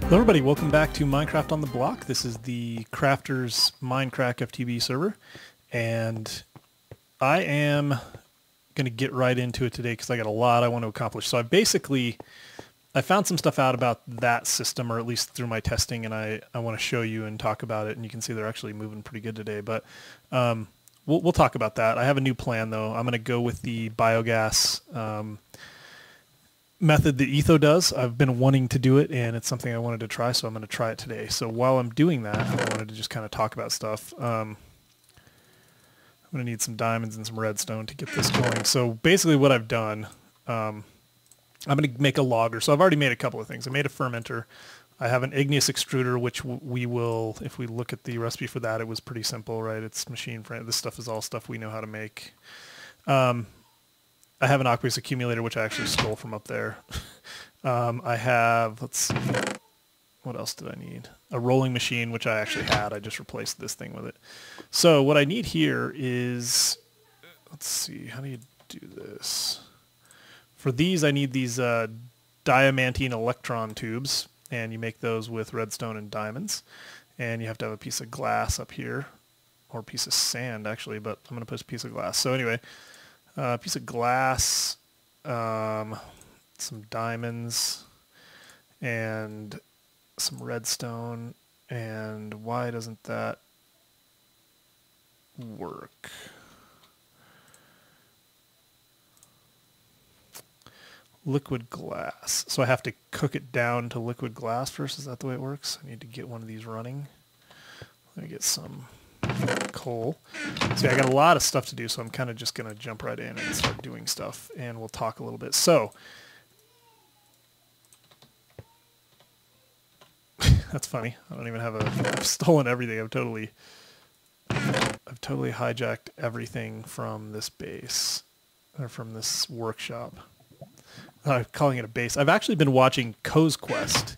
Hello everybody, welcome back to Minecraft on the Block. This is the Krafters Minecraft FTB server, and I am going to get right into it today because I got a lot I want to accomplish. So I found some stuff out about that system, or at least through my testing, and I want to show you and talk about it, and you can see they're actually moving pretty good today, but we'll talk about that. I have a new plan though. I'm going to go with the biogas method that Etho does. I've been wanting to do it, and it's something I wanted to try, so I'm going to try it today. So while I'm doing that, I wanted to just kind of talk about stuff. I'm going to need some diamonds and some redstone to get this going. So basically what I've done, I'm going to make a logger. So I've already made a couple of things. I made a fermenter. I have an igneous extruder, which we will, if we look at the recipe for that, it was pretty simple, right? It's machine friendly. This stuff is all stuff we know how to make. I have an aqueous accumulator, which I actually stole from up there. I have, let's see, what else did I need? A rolling machine, which I actually had. I just replaced this thing with it. So what I need here is, let's see, how do you do this? For these, I need these diamantine electron tubes, and you make those with redstone and diamonds. And you have to have a piece of glass up here, or a piece of sand, actually, but I'm going to put a piece of glass. So anyway, a piece of glass, some diamonds, and some redstone. And why doesn't that work? Liquid glass. So I have to cook it down to liquid glass first. Is that the way it works? I need to get one of these running. Let me get some coal. See, I got a lot of stuff to do, so I'm kind of just going to jump right in and start doing stuff, and we'll talk a little bit. So, that's funny. I don't even have I've stolen everything. I've totally hijacked everything from this base, or from this workshop. I'm calling it a base. I've actually been watching Co's Quest,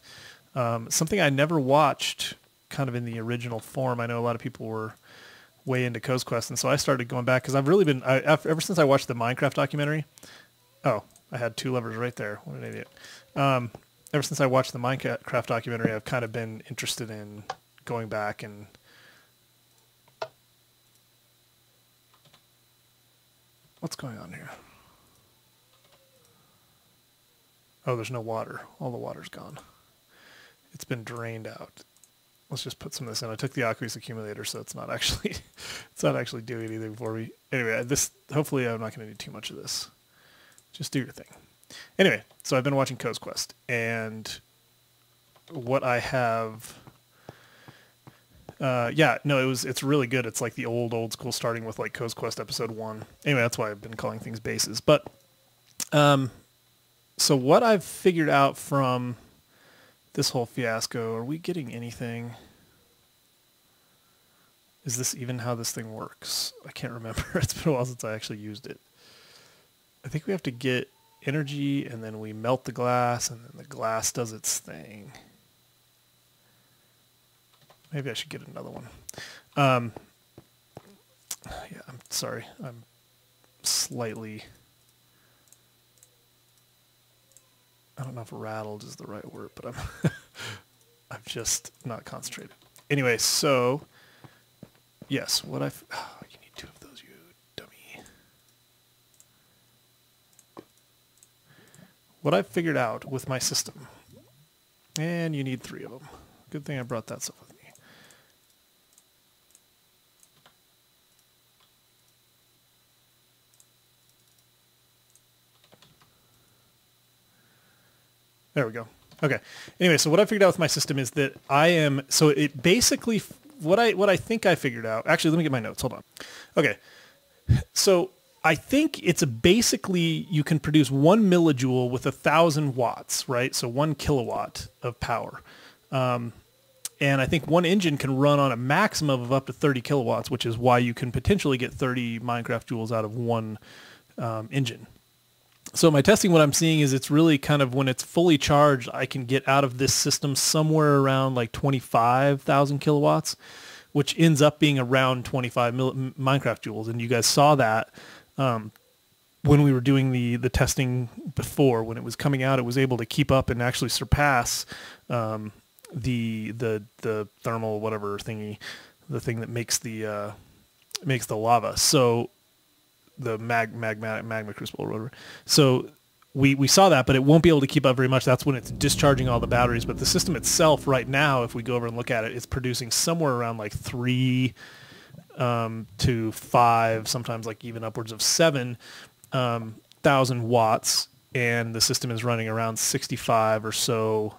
something I never watched kind of in the original form. I know a lot of people were way into Co's Quest, and so I started going back because I've really been, ever since I watched the Minecraft documentary. Oh, I had two levers right there. What an idiot. Ever since I watched the Minecraft documentary, I've kind of been interested in going back and what's going on here? Oh, there's no water. All the water's gone. It's been drained out. Let's just put some of this in. I took the aqueous accumulator, so it's not actually doing anything for me. Anyway, hopefully I'm not going to need too much of this. Just do your thing. Anyway, so I've been watching Co's Quest, and what I have, it's really good. It's like the old school, starting with like Co's Quest episode 1. Anyway, that's why I've been calling things bases. But so what I've figured out from this whole fiasco, are we getting anything? Is this even how this thing works? I can't remember. It's been a while since I actually used it. I think we have to get energy, and then we melt the glass, and then the glass does its thing. Maybe I should get another one. Yeah, I'm sorry. I'm slightly... I don't know if rattled is the right word, but I'm just not concentrated. Anyway, so yes, you need 2 of those, you dummy. What I've figured out with my system, and you need 3 of them. Good thing I brought that stuff with me. There we go. Okay. Anyway, so what I figured out with my system is that it basically, what I think I figured out, actually, let me get my notes. Hold on. Okay. So I think it's basically, you can produce 1 millijoule with 1,000 watts, right? So 1 kilowatt of power. And I think one engine can run on a maximum of up to 30 kilowatts, which is why you can potentially get 30 Minecraft joules out of one engine. So my testing, what I'm seeing is it's really kind of, when it's fully charged, I can get out of this system somewhere around like 25,000 kilowatts, which ends up being around 25 Minecraft joules. And you guys saw that when we were doing the testing before. When it was coming out, it was able to keep up and actually surpass the thermal whatever thingy, the thing that makes the lava. So the magma crucible or whatever. So we saw that, but it won't be able to keep up very much. That's when it's discharging all the batteries. But the system itself right now, if we go over and look at it, it's producing somewhere around like 3 to 5, sometimes like even upwards of 7,000 watts. And the system is running around 65 or so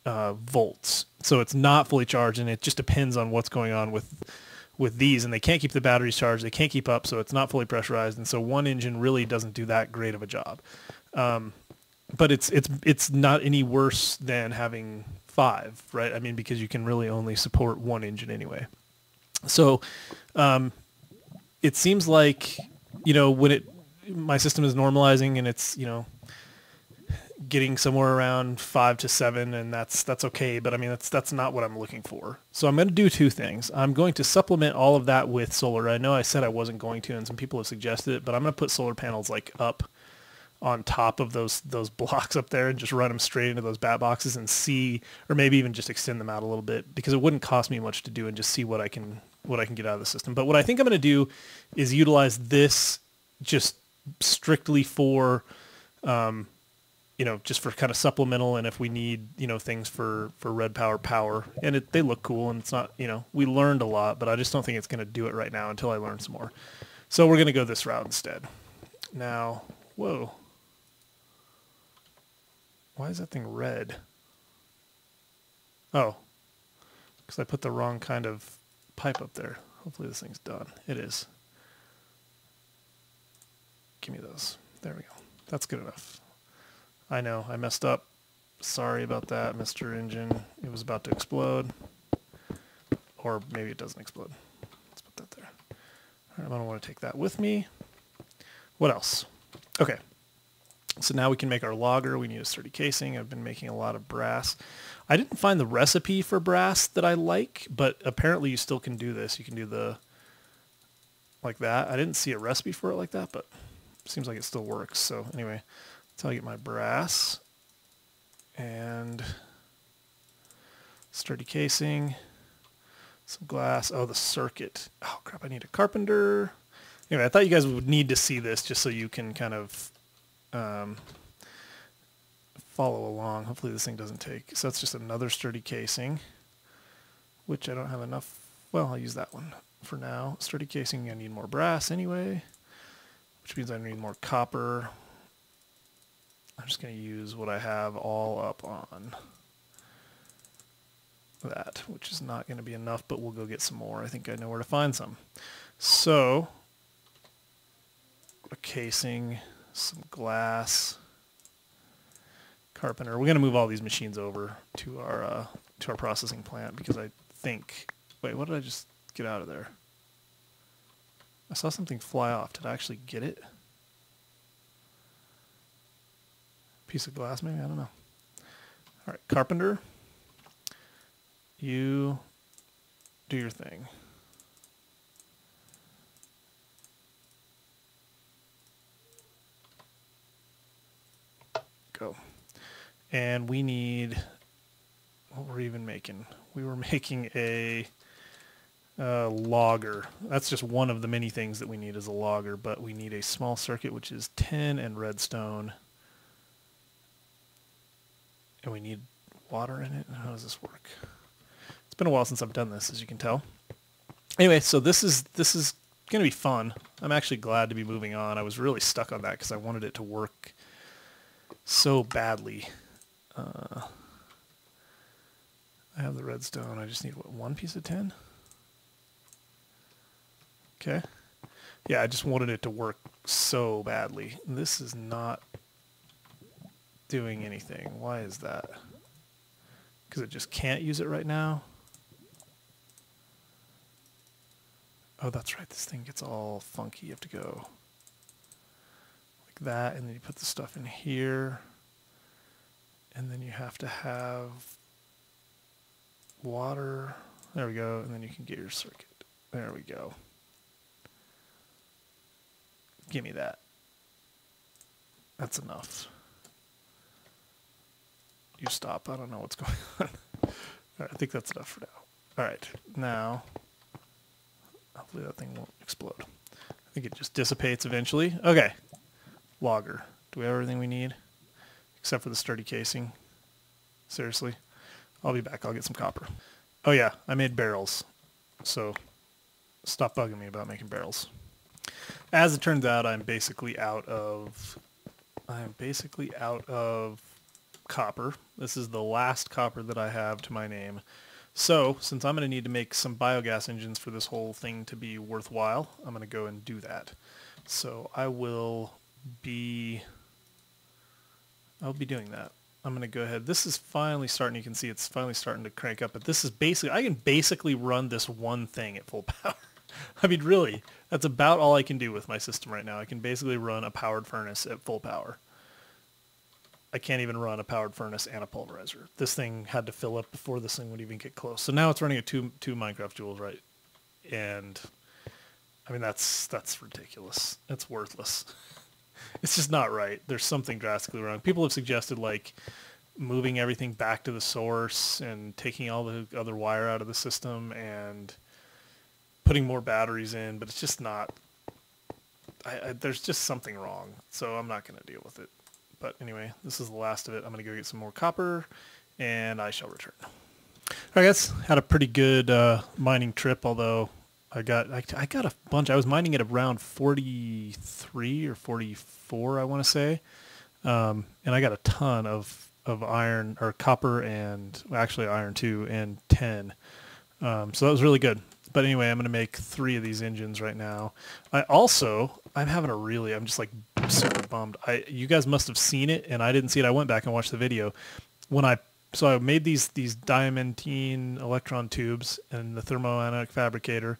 volts. So it's not fully charged, and it just depends on what's going on with these, and they can't keep the batteries charged. They can't keep up, so it's not fully pressurized, and so one engine really doesn't do that great of a job. But it's not any worse than having 5, right? I mean, because you can really only support one engine anyway. So it seems like, when my system is normalizing and it's, getting somewhere around 5 to 7, and that's okay. But I mean, that's not what I'm looking for. So I'm going to do 2 things. I'm going to supplement all of that with solar. I know I said I wasn't going to, and some people have suggested it, but I'm going to put solar panels like up on top of those blocks up there and just run them straight into those bat boxes and see, or maybe even just extend them out a little bit, because it wouldn't cost me much to do, and just see what I can get out of the system. But what I think I'm going to do is utilize this just strictly for, just for kind of supplemental, and if we need, things for red power, and they look cool, and it's not, we learned a lot, but I just don't think it's going to do it right now until I learn some more. So we're going to go this route instead. Now, whoa. Why is that thing red? Oh, because I put the wrong kind of pipe up there. Hopefully this thing's done. It is. Give me those. There we go. That's good enough. I know, I messed up. Sorry about that, Mr. Engine. It was about to explode. Or maybe it doesn't explode. Let's put that there. All right, I'm going to want to take that with me. What else? Okay. So now we can make our logger. We need a sturdy casing. I've been making a lot of brass. I didn't find the recipe for brass that I like, but apparently you still can do this. You can do like that. I didn't see a recipe for it like that, but it seems like it still works. So anyway, that's how I get my brass and sturdy casing, some glass. Oh, the circuit. Oh crap, I need a carpenter. Anyway, I thought you guys would need to see this just so you can kind of follow along. Hopefully this thing doesn't take. So that's just another sturdy casing, which I don't have enough. Well, I'll use that one for now. Sturdy casing, I need more brass anyway, which means I need more copper. I'm just going to use what I have all up on that, which is not going to be enough, but we'll go get some more. I think I know where to find some. So, a casing, some glass, carpenter. We're going to move all these machines over to our processing plant, because I think, wait, what did I just get out of there? I saw something fly off. Did I actually get it? Piece of glass, maybe? I don't know. All right, carpenter, you do your thing. Go. And we need, what were we even making? We were making a logger. That's just one of the many things that we need as a logger, but we need a small circuit, which is tin and redstone. And we need water in it. How does this work? It's been a while since I've done this, as you can tell. Anyway, so this is going to be fun. I'm actually glad to be moving on. I was really stuck on that because I wanted it to work so badly. I have the redstone. I just need, what, one piece of tin? Okay. Yeah, I just wanted it to work so badly. This is not doing anything. Why is that? Because it just can't use it right now? Oh, that's right. This thing gets all funky. You have to go like that, and then you put the stuff in here, and then you have to have water. There we go, and then you can get your circuit. There we go. Give me that. That's enough. you stop. I don't know what's going on. All right, I think that's enough for now. All right, now, hopefully that thing won't explode. I think it just dissipates eventually. Okay, logger. Do we have everything we need? Except for the sturdy casing. Seriously? I'll be back. I'll get some copper. Oh yeah, I made barrels. So stop bugging me about making barrels. As it turns out, I'm basically out of copper. This is the last copper that I have to my name. So since I'm going to need to make some biogas engines for this whole thing to be worthwhile, I'm going to go and do that. So I'll be doing that. I'm going to go ahead. This is finally starting. You can see it's finally starting to crank up. But this is basically, I can basically run this one thing at full power. I mean, really, that's about all I can do with my system right now. I can basically run a powered furnace at full power. I can't even run a powered furnace and a pulverizer. This thing had to fill up before this thing would even get close. So now it's running at two Minecraft joules, right? And I mean, that's ridiculous. That's worthless. It's just not right. There's something drastically wrong. People have suggested like moving everything back to the source and taking all the other wire out of the system and putting more batteries in, but it's just not, there's just something wrong. So I'm not going to deal with it. But anyway, this is the last of it. I'm going to go get some more copper and I shall return. All right, guys, had a pretty good mining trip, although I got a bunch. I was mining at around 43 or 44, I want to say. And I got a ton of iron or copper and actually iron too, and 10. So that was really good. But anyway, I'm going to make 3 of these engines right now. I'm just like super bummed. You guys must have seen it and I didn't see it. I went back and watched the video. So I made these diamantine electron tubes and the thermoionic fabricator,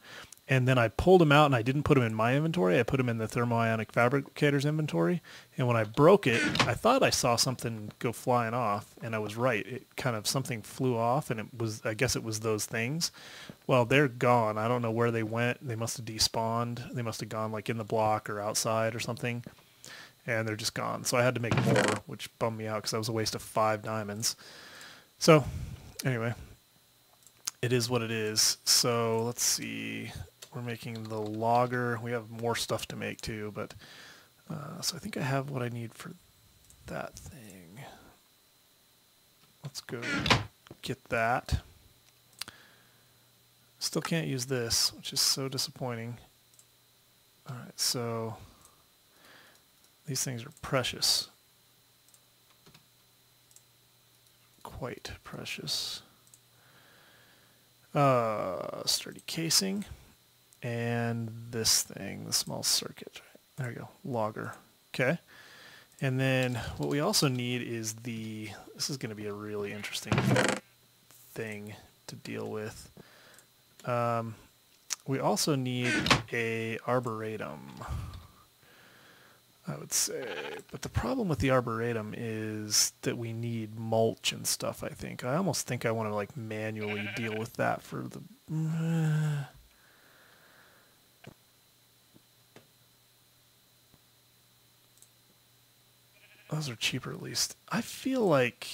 and then I pulled them out and I didn't put them in my inventory. I put them in the thermoionic fabricator's inventory. And when I broke it, I thought I saw something go flying off, and I was right. Something flew off, and I guess it was those things. Well, they're gone. I don't know where they went. They must have despawned. They must have gone like in the block or outside or something. And they're just gone. So I had to make more, which bummed me out because that was a waste of 5 diamonds. So anyway, it is what it is. So let's see. We're making the logger. We have more stuff to make too, but so I think I have what I need for that thing. Let's go get that. Still can't use this, which is so disappointing. All right, so these things are precious. Quite precious. Sturdy casing. And this thing, the small circuit. There we go, logger. Okay. And then what we also need is this is going to be a really interesting thing to deal with. We also need a arboretum, I would say. But the problem with the arboretum is that we need mulch and stuff, I think. I almost think I want to like manually deal with that for the... Those are cheaper at least. I feel like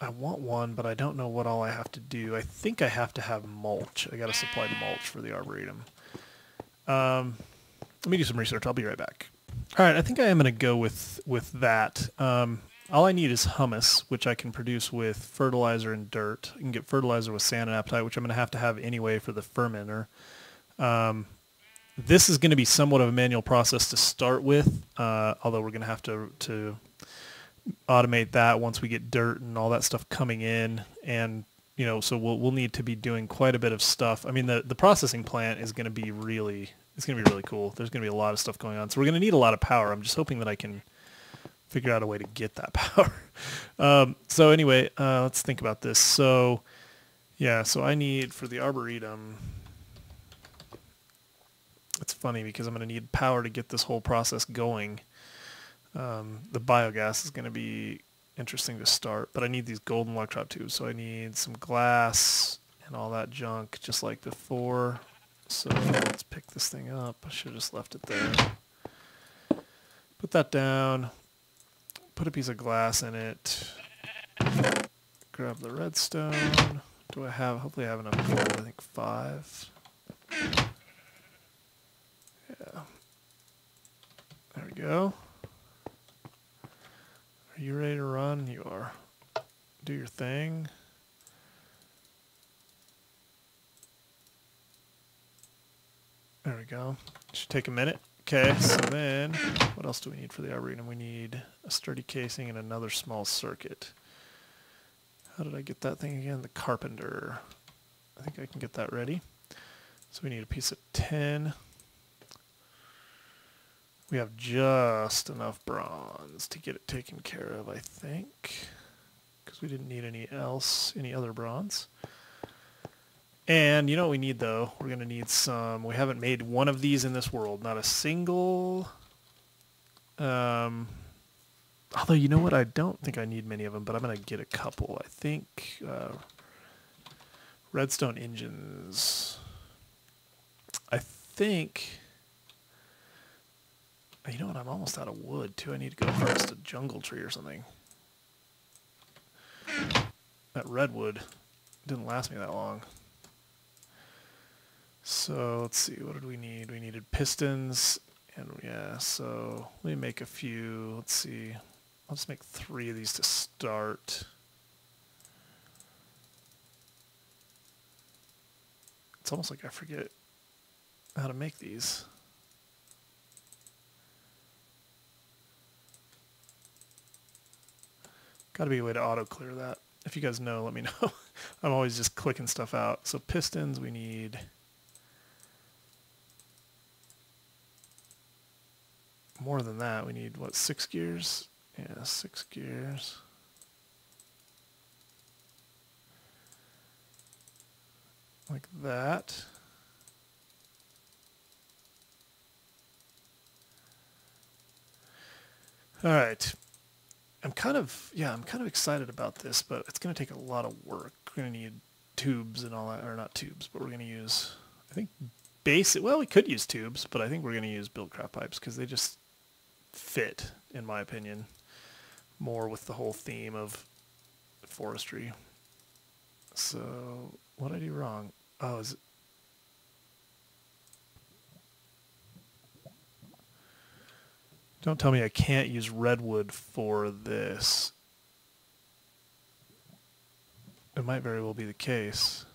I want one, but I don't know what all I have to do. I think I have to have mulch. I got to supply mulch for the arboretum. Let me do some research. I'll be right back. All right, I think I am going to go with that. All I need is humus, which I can produce with fertilizer and dirt. I can get fertilizer with sand and apatite, which I'm going to have anyway for the fermenter. This is going to be somewhat of a manual process to start with, although we're going to have to automate that once we get dirt and all that stuff coming in. And, so we'll need to be doing quite a bit of stuff. I mean, the processing plant is going to be really cool. There's going to be a lot of stuff going on. So we're going to need a lot of power. I'm just hoping that I can figure out a way to get that power. So anyway, let's think about this. So, yeah, so I need for the arboretum... It's funny because I'm going to need power to get this whole process going. The biogas is going to be interesting to start, but I need these golden electrode tubes, so I need some glass and all that junk just like before. So let's pick this thing up. I should have just left it there. Put that down. put a piece of glass in it. Grab the redstone. Do I have, hopefully I have enough gold, I think 5. Yeah. There we go. Are you ready to run? You are. Do your thing. There we go. Should take a minute. Okay, so then what else do we need for the arboretum? We need a sturdy casing and another small circuit. How did I get that thing again? The carpenter. I think I can get that ready. So we need a piece of tin. We have just enough bronze to get it taken care of, I think, because we didn't need any other bronze. And you know what we need, though? We're going to need some... We haven't made one of these in this world. Not a single... although, you know what? I don't think I need many of them, but I'm going to get a couple. I think... redstone engines. I think... You know what? I'm almost out of wood, too. I need to go harvest a jungle tree or something. That redwood didn't last me that long. So, let's see. What did we need? We needed pistons. And, yeah, so let me make a few. Let's see. I'll just make 3 of these to start. It's almost like I forget how to make these. Got to be a way to auto-clear that. If you guys know, let me know. I'm always just clicking stuff out. So pistons, we need... more than that. We need, what, 6 gears? Yeah, 6 gears. Like that. All right. I'm kind of excited about this, but it's going to take a lot of work. We're going to need tubes and all that, or not tubes, but we're going to use, I think, well, we could use tubes, but I think we're going to use Buildcraft pipes because they just fit, in my opinion, more with the whole theme of forestry. So, what did I do wrong? Oh, is it? Don't tell me I can't use redwood for this. It might very well be the case.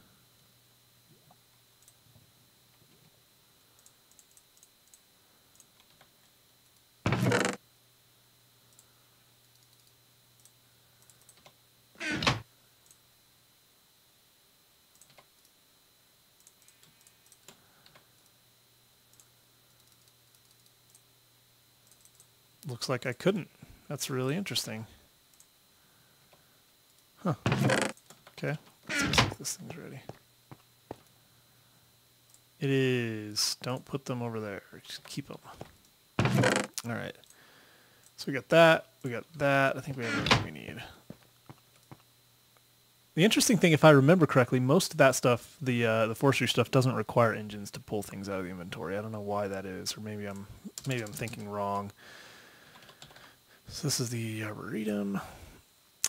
Looks like I couldn't. That's really interesting. Huh. Okay. Let's see if this thing's ready. It is. Don't put them over there. Just keep them. All right. So we got that. We got that. I think we have everything we need. The interesting thing, if I remember correctly, most of that stuff, the forestry stuff, doesn't require engines to pull things out of the inventory. I don't know why that is, or maybe I'm thinking wrong. So this is the arboretum,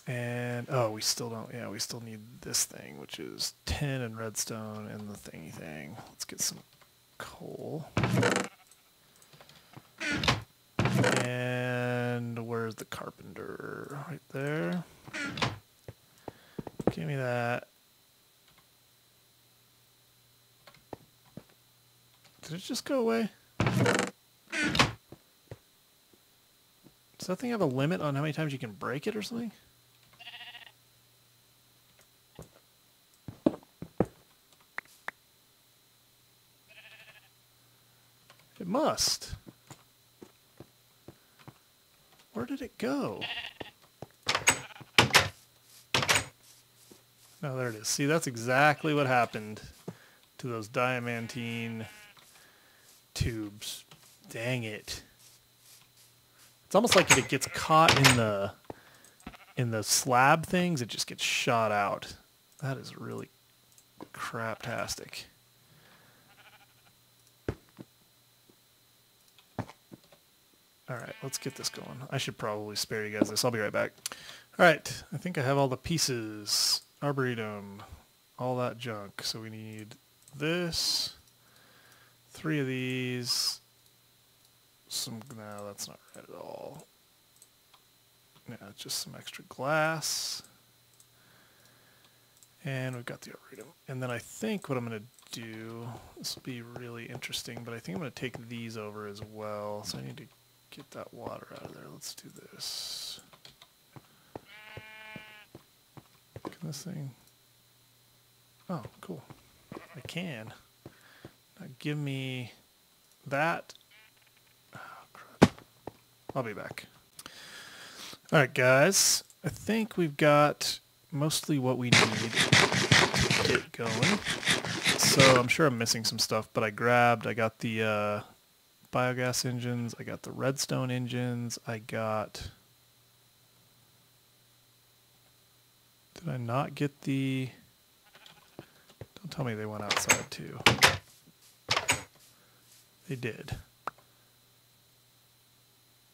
and oh, we still don't. Yeah, we still need this thing, which is tin and redstone and the thingy thing. Let's get some coal. And where's the carpenter? Right there. Give me that. Did it just go away? Does that thing have a limit on how many times you can break it or something? It must. Where did it go? Oh, there it is. See, that's exactly what happened to those diamantine tubes. Dang it. It's almost like if it gets caught in the slab things, it just gets shot out. That is really craptastic. All right, let's get this going. I should probably spare you guys this. I'll be right back. All right, I think I have all the pieces. Arboretum, all that junk. So we need this, 3 of these, no, that's not right at all. Yeah, just some extra glass. And we've got the arboretum. And then I think what I'm going to do, this will be really interesting, but I think I'm going to take these over as well. So I need to get that water out of there. Let's do this. Can this thing... Oh, cool. I can. Now give me that. Oh, crap. I'll be back. Alright, guys. I think we've got mostly what we need to get going. So I'm sure I'm missing some stuff, but I got the biogas engines, I got the redstone engines, I got... Did I not get the... Don't tell me they went outside too. They did.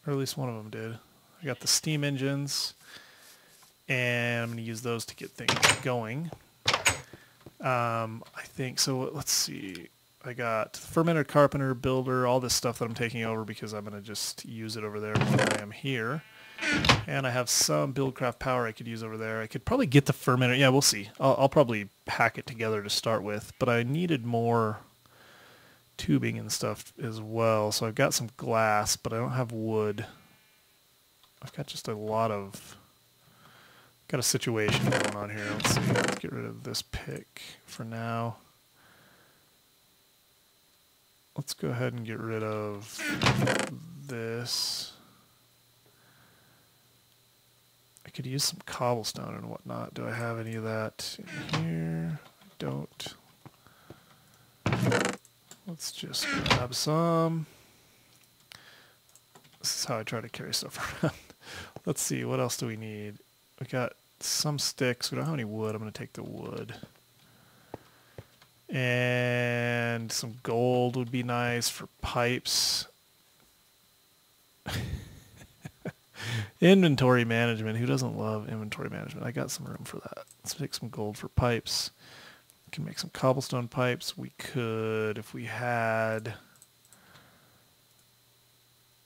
Or at least one of them did. I got the steam engines, and I'm going to use those to get things going. I think, so let's see. I got fermenter, carpenter, builder, all this stuff that I'm taking over because I'm going to just use it over there more than I am here. And I have some buildcraft power I could use over there. I could probably get the fermenter. Yeah, we'll see. I'll probably hack it together to start with, but I needed more tubing and stuff as well. So I've got some glass, but I don't have wood. I've got just a lot of... Got a situation going on here. Let's see. Let's get rid of this pick for now. Let's go ahead and get rid of this. I could use some cobblestone and whatnot. Do I have any of that in here? I don't. Let's just grab some. This is how I try to carry stuff around. Let's see, what else do we need? We got some sticks. We don't have any wood. I'm going to take the wood. And some gold would be nice for pipes. Inventory management. Who doesn't love inventory management? I got some room for that. Let's take some gold for pipes. We can make some cobblestone pipes. We could, if we had...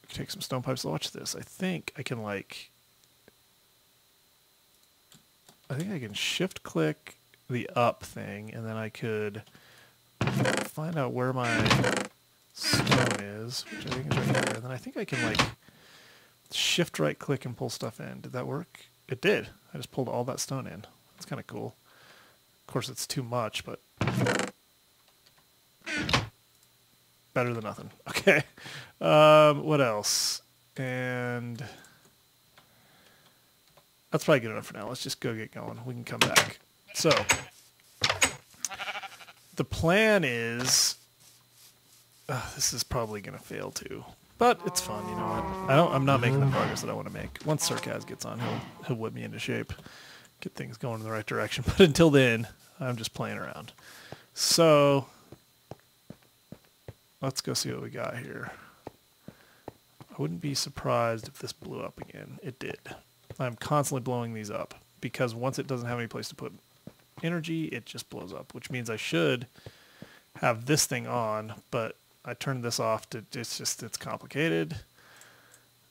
We could take some stone pipes. Watch this. I think I can shift click the up thing, and then I could find out where my stone is, which I think is right here. And then I think I can shift right click and pull stuff in. Did that work? It did. I just pulled all that stone in. That's kind of cool. Of course it's too much, but better than nothing. Okay. What else? And that's probably good enough for now. Let's just go get going. We can come back. So the plan is, this is probably going to fail too, but it's fun. You know what? I'm not making the progress that I want to make. Once Sarkaz gets on, he'll whip me into shape, get things going in the right direction. But until then, I'm just playing around. So let's go see what we got here. I wouldn't be surprised if this blew up again. It did. I'm constantly blowing these up because once it doesn't have any place to put energy, it just blows up, which means I should have this thing on, but I turned this off to, it's complicated.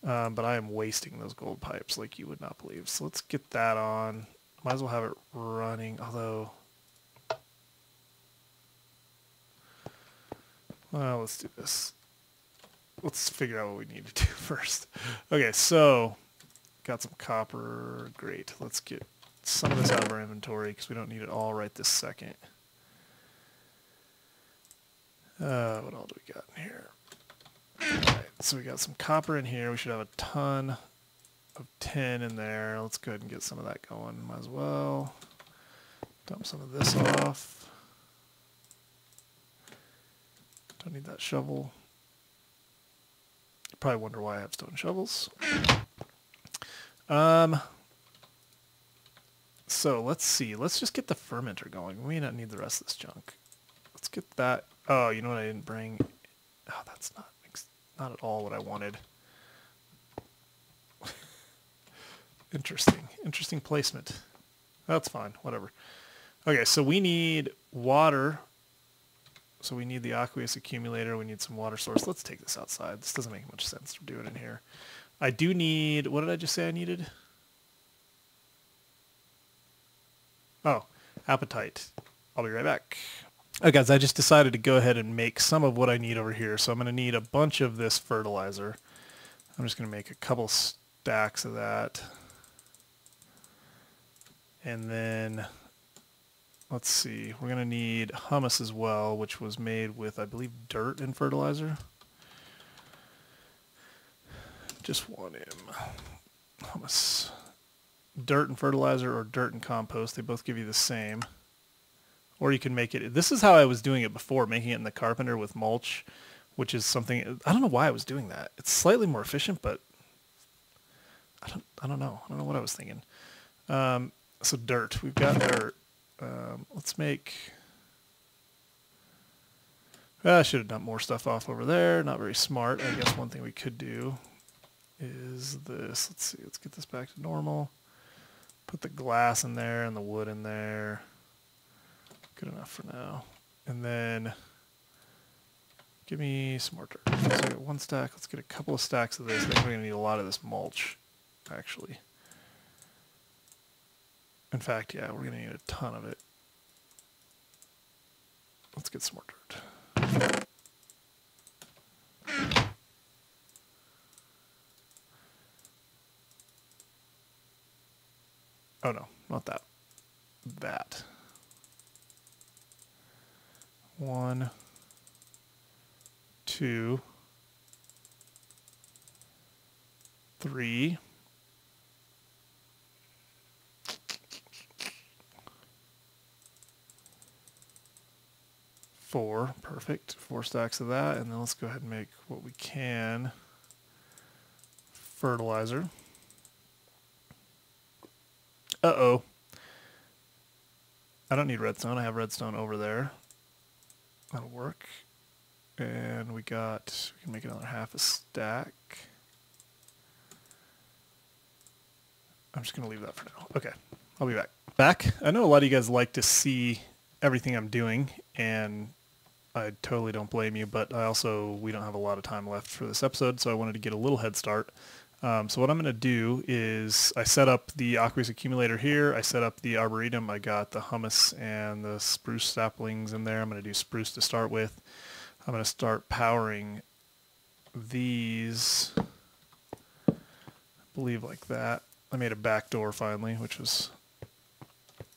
But I am wasting those gold pipes like you would not believe. So let's get that on. Might as well have it running, although, well, let's do this. Let's figure out what we need to do first. Okay, so got some copper. Great. Let's get some of this out of our inventory because we don't need it all right this second. What all do we got in here? Alright, so we got some copper in here. We should have a ton of tin in there. Let's go ahead and get some of that going. Might as well dump some of this off. Don't need that shovel. You probably wonder why I have stone shovels. So let's see. Let's just get the fermenter going. We may not need the rest of this junk. Let's get that. Oh, you know what I didn't bring? Oh, that's not at all what I wanted. Interesting placement. That's fine, whatever. Okay, so we need water. So we need the aqueous accumulator. We need some water source. Let's take this outside. This doesn't make much sense to do it in here. I do need, what did I just say I needed? Oh, apatite. I'll be right back. Okay, guys, I just decided to go ahead and make some of what I need over here. So I'm going to need a bunch of this fertilizer. I'm just going to make a couple stacks of that. And then, let's see, we're going to need humus as well, which was made with, I believe, dirt and fertilizer. Just want humus. Dirt and fertilizer or dirt and compost. They both give you the same. Or you can make it, this is how I was doing it before, making it in the carpenter with mulch, which is something, I don't know why I was doing that. It's slightly more efficient, but I don't know. I don't know what I was thinking. So dirt, we've got dirt. Let's make, I should have dumped more stuff off over there. Not very smart. I guess one thing we could do is this. Let's see, let's get this back to normal. Put the glass in there and the wood in there. Good enough for now. And then give me some more dirt. So I got one stack. Let's get a couple of stacks of this. I think we're going to need a lot of this mulch, actually. In fact, yeah, we're going to need a ton of it. Let's get some more dirt. Oh no, not that. That. 1, 2, 3. 4, perfect. 4 stacks of that, and then let's go ahead and make what we can. Fertilizer. Uh-oh. I don't need redstone. I have redstone over there. That'll work. And we can make another half a stack. I'm just going to leave that for now. Okay, I'll be back. I know a lot of you guys like to see everything I'm doing, and I totally don't blame you, but we don't have a lot of time left for this episode, so I wanted to get a little head start. So what I'm going to do is I set up the aqueous accumulator here. I set up the arboretum. I got the humus and the spruce saplings in there. I'm going to do spruce to start with. I'm going to start powering these, I believe like that. I made a back door finally, which was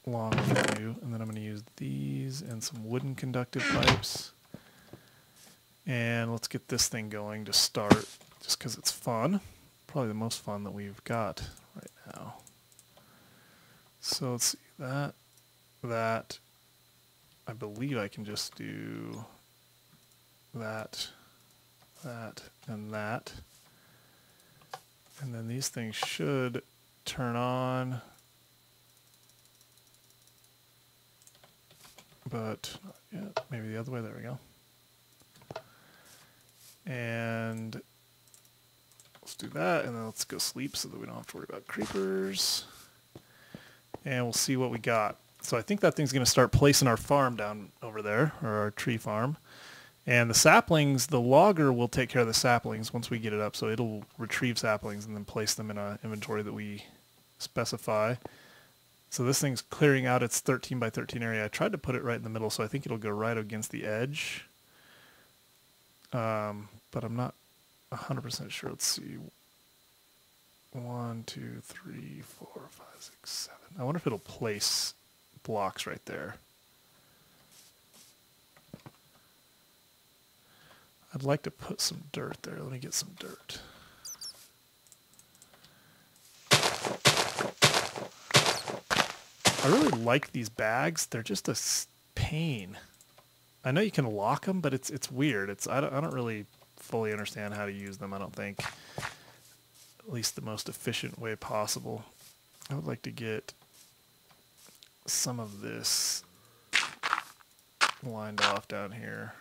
long overdue. And then I'm going to use these and some wooden conductive pipes. And let's get this thing going to start, just because it's fun. Probably the most fun that we've got right now. So let's see, that, I believe I can just do that, and that. And then these things should turn on, but not yet. Maybe the other way, there we go. And let's do that, and then let's go sleep so that we don't have to worry about creepers. And we'll see what we got. So I think that thing's going to start placing our farm down over there, or our tree farm. And the saplings, the logger will take care of the saplings once we get it up. So it'll retrieve saplings and then place them in an inventory that we specify. So this thing's clearing out its 13 by 13 area. I tried to put it right in the middle, so I think it'll go right against the edge. But I'm not 100% sure. Let's see. 1, 2, 3, 4, 5, 6, 7. I wonder if it'll place blocks right there. I'd like to put some dirt there. Let me get some dirt. I really like these bags. They're just a pain. I know you can lock them, but it's weird. I don't really fully understand how to use them, I don't think. At least the most efficient way possible. I would like to get some of this lined off down here.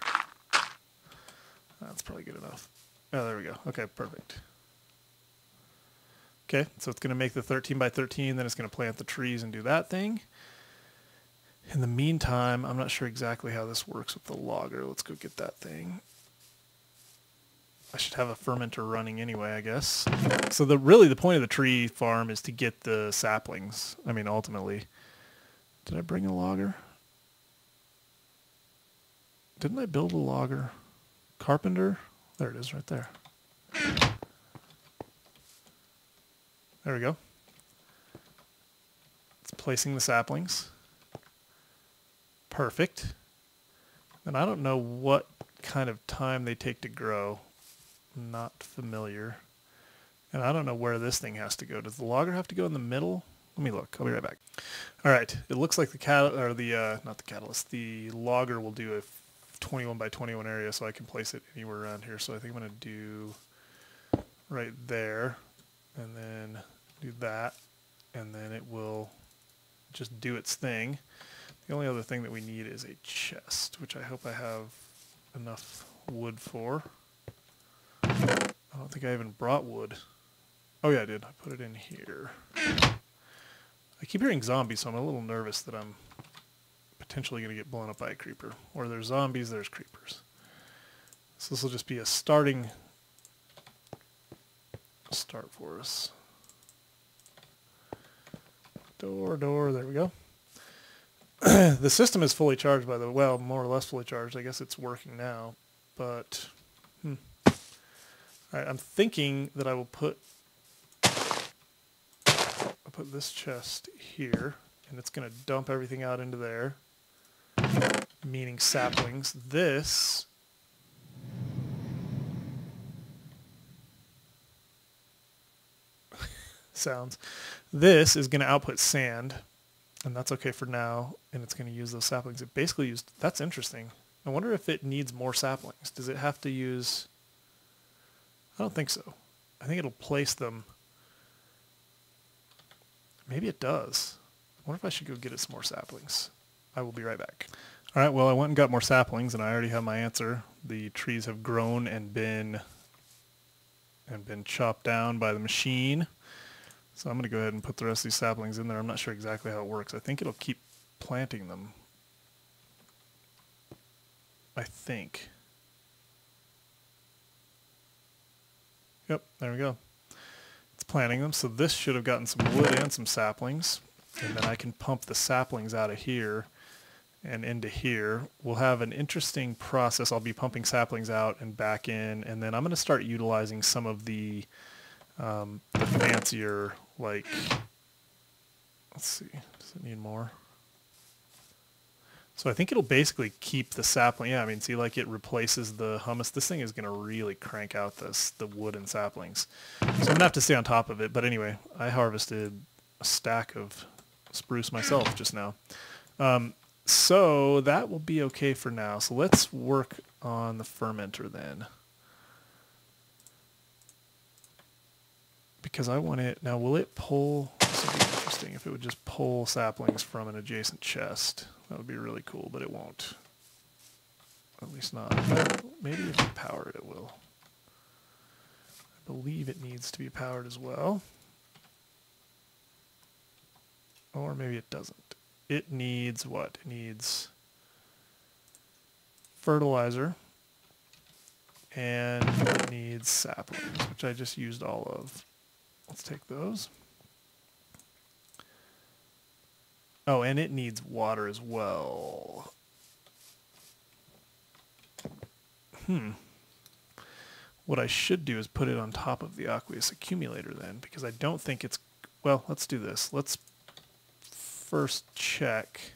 That's probably good enough. Oh, there we go. Okay, perfect. Okay, so it's going to make the 13 by 13, then it's going to plant the trees and do that thing. In the meantime, I'm not sure exactly how this works with the logger. Let's go get that thing. I should have a fermenter running anyway, I guess. So really the point of the tree farm is to get the saplings. I mean, ultimately. Did I bring a logger? Didn't I build a logger? Carpenter? There it is right there. There we go. It's placing the saplings. Perfect. And I don't know what kind of time they take to grow. Not familiar. And I don't know where this thing has to go. Does the logger have to go in the middle? Let me look. I'll be right back. All right. It looks like the logger will do a 21 by 21 area, so I can place it anywhere around here. So I think I'm going to do right there, and then do that, and then it will just do its thing. The only other thing that we need is a chest, which I hope I have enough wood for. I don't think I even brought wood. Oh yeah, I did. I put it in here. I keep hearing zombies, so I'm a little nervous that I'm potentially going to get blown up by a creeper. Or there's zombies, there's creepers. So this will just be a start for us. Door, there we go. The system is fully charged, by the way. Well, more or less fully charged. I guess it's working now. But, all right, I'm thinking that I will put this chest here, and it's going to dump everything out into there, meaning saplings. This sounds. This is going to output sand, and that's okay for now, and it's going to use those saplings. It basically used, that's interesting. I wonder if it needs more saplings. Does it have to use, I don't think so. I think it'll place them. Maybe it does. I wonder if I should go get it some more saplings. I will be right back. All right, well, I went and got more saplings, and I already have my answer. The trees have grown and been chopped down by the machine. So I'm going to go ahead and put the rest of these saplings in there. I'm not sure exactly how it works. I think it'll keep planting them. I think. Yep, there we go. It's planting them. So this should have gotten some wood and some saplings. And then I can pump the saplings out of here and into here. We'll have an interesting process. I'll be pumping saplings out and back in. And then I'm going to start utilizing some of the fancier, like, let's see, does it need more? So I think it'll basically keep the sapling. Yeah, I mean, see, like it replaces the hummus. This thing is going to really crank out the wood and saplings. So I'm going to have to stay on top of it. But anyway, I harvested a stack of spruce myself just now. So that will be okay for now. So let's work on the fermenter then. Because I want it, now will it pull, this would be interesting if it would just pull saplings from an adjacent chest. That would be really cool, but it won't. At least not. Maybe if you power it, it will. I believe it needs to be powered as well. Or maybe it doesn't. It needs what? It needs fertilizer. And it needs saplings, which I just used all of. Let's take those. Oh, and it needs water as well. What I should do is put it on top of the aqueous accumulator then, because I don't think it's, well, let's do this. Let's first check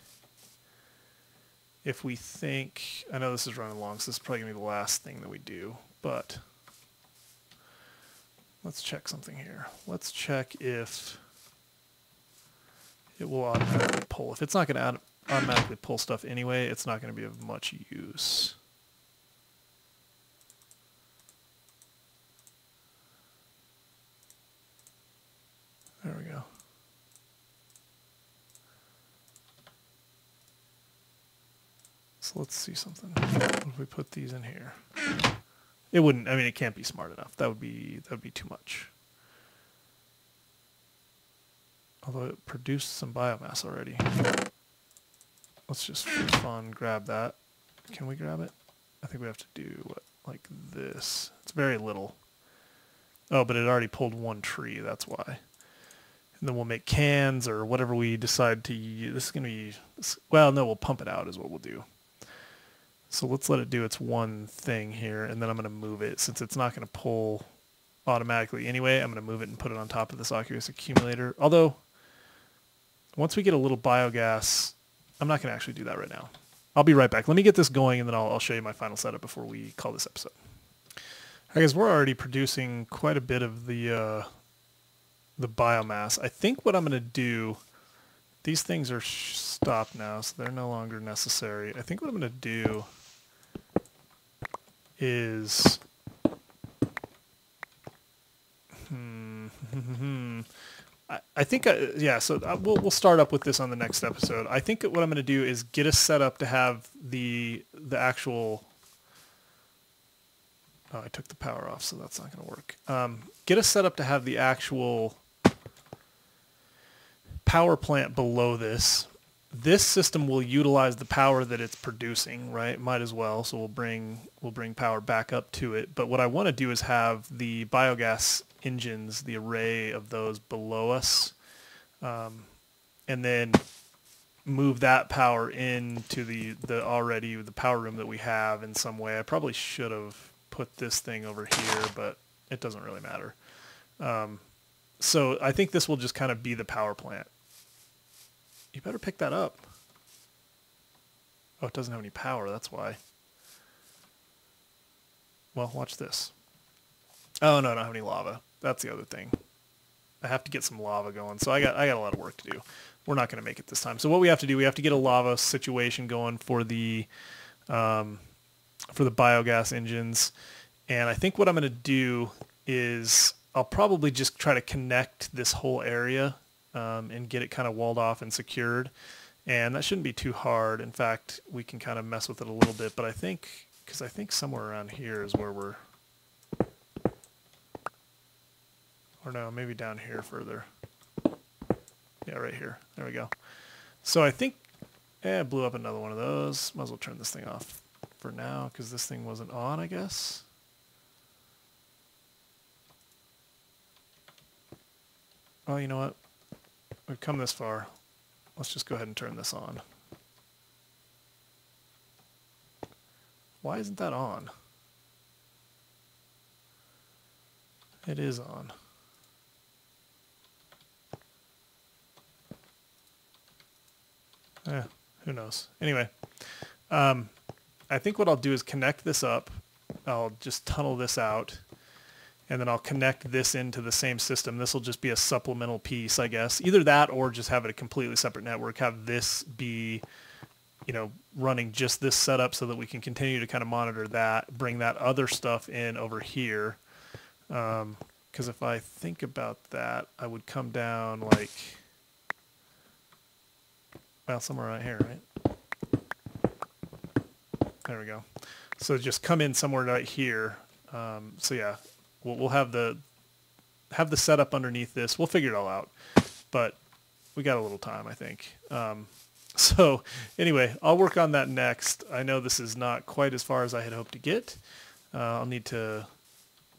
if we think, I know this is running long, so this is probably going to be the last thing that we do, but let's check something here. Let's check if it will automatically pull. If it's not going to automatically pull stuff anyway, it's not going to be of much use. There we go. So let's see something. What if we put these in here? It wouldn't, I mean, it can't be smart enough. That would be too much. Although it produced some biomass already. Let's just for fun grab that. Can we grab it? I think we have to do what, like this. It's very little. Oh, but it already pulled one tree, that's why. And then we'll make cans or whatever we decide to use. This is going to be, well, no, we'll pump it out is what we'll do. So let's let it do its one thing here, and then I'm going to move it. Since it's not going to pull automatically anyway, I'm going to move it and put it on top of this aqueous accumulator. Although, once we get a little biogas, I'm not going to actually do that right now. I'll be right back. Let me get this going, and then I'll show you my final setup before we call this episode. I guess we're already producing quite a bit of the biomass. I think what I'm going to do, these things are stopped now, so they're no longer necessary. I think what I'm going to do is... I think, yeah, so we'll start up with this on the next episode. I think what I'm going to do is get us set up to have the actual... Oh, I took the power off, so that's not going to work. Get us set up to have the actual power plant below this. This system will utilize the power that it's producing, right? Might as well. So we'll bring power back up to it. But what I want to do is have the biogas engines, the array of those below us, and then move that power into the power room that we have in some way. I probably should have put this thing over here, but it doesn't really matter. So I think this will just kind of be the power plant. You better pick that up. Oh, it doesn't have any power, that's why. Well, watch this. Oh, no, I don't have any lava. That's the other thing. I have to get some lava going, so I got a lot of work to do. We're not going to make it this time. So what we have to do, we have to get a lava situation going for the biogas engines. And I think what I'm going to do is I'll probably just try to connect this whole area and get it kind of walled off and secured. And that shouldn't be too hard. In fact, we can kind of mess with it a little bit. But I think, because I think somewhere around here is where we're... Or no, maybe down here further. Yeah, right here. There we go. So I think... I blew up another one of those. Might as well turn this thing off for now, because this thing wasn't on, I guess. Well, you know what? We've come this far. Let's just go ahead and turn this on. Why isn't that on? It is on. Yeah, who knows? Anyway, I think what I'll do is connect this up. I'll just tunnel this out, and then I'll connect this into the same system. This will just be a supplemental piece, I guess. Either that or just have it a completely separate network. Have this be, running just this setup so that we can continue to kind of monitor that, bring that other stuff in over here. Because if I think about that, I would come down like, well, somewhere right here, right? There we go. So just come in somewhere right here. So yeah, we'll have the setup underneath this. We'll figure it all out, but we got a little time, I think. So anyway, I'll work on that next. I know this is not quite as far as I had hoped to get. I'll need to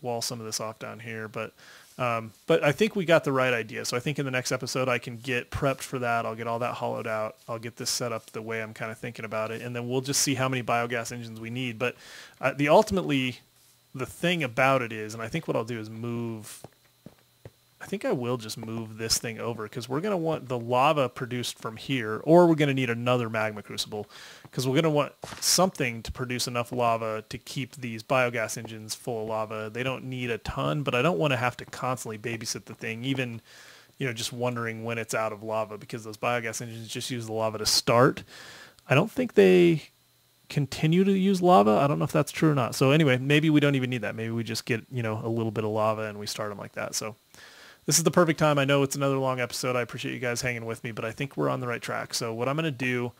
wall some of this off down here, but I think we got the right idea. So I think in the next episode I can get prepped for that. I'll get all that hollowed out. I'll get this set up the way I'm kind of thinking about it, and then we'll just see how many biogas engines we need. But the thing about it is, and I think what I'll do is I think I will just move this thing over, because we're going to want the lava produced from here, or we're going to need another magma crucible, because we're going to want something to produce enough lava to keep these biogas engines full of lava. They don't need a ton, but I don't want to have to constantly babysit the thing, even, just wondering when it's out of lava, because those biogas engines just use the lava to start. I don't think they continue to use lava. I don't know if that's true or not. So anyway, maybe we don't even need that. Maybe we just get, a little bit of lava and we start them like that. So this is the perfect time. I know it's another long episode. I appreciate you guys hanging with me, but I think we're on the right track. So what I'm going to do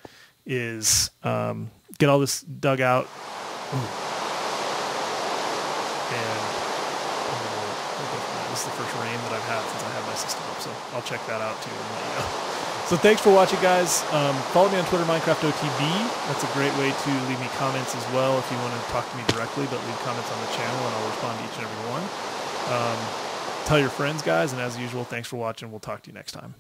is get all this dug out. And this is the first rain that I've had since I had my system up, so I'll check that out too and let you know. So thanks for watching, guys. Follow me on Twitter, MinecraftOTB. That's a great way to leave me comments as well if you want to talk to me directly, but leave comments on the channel and I'll respond to each and every one. Tell your friends, guys, and as usual, thanks for watching. We'll talk to you next time.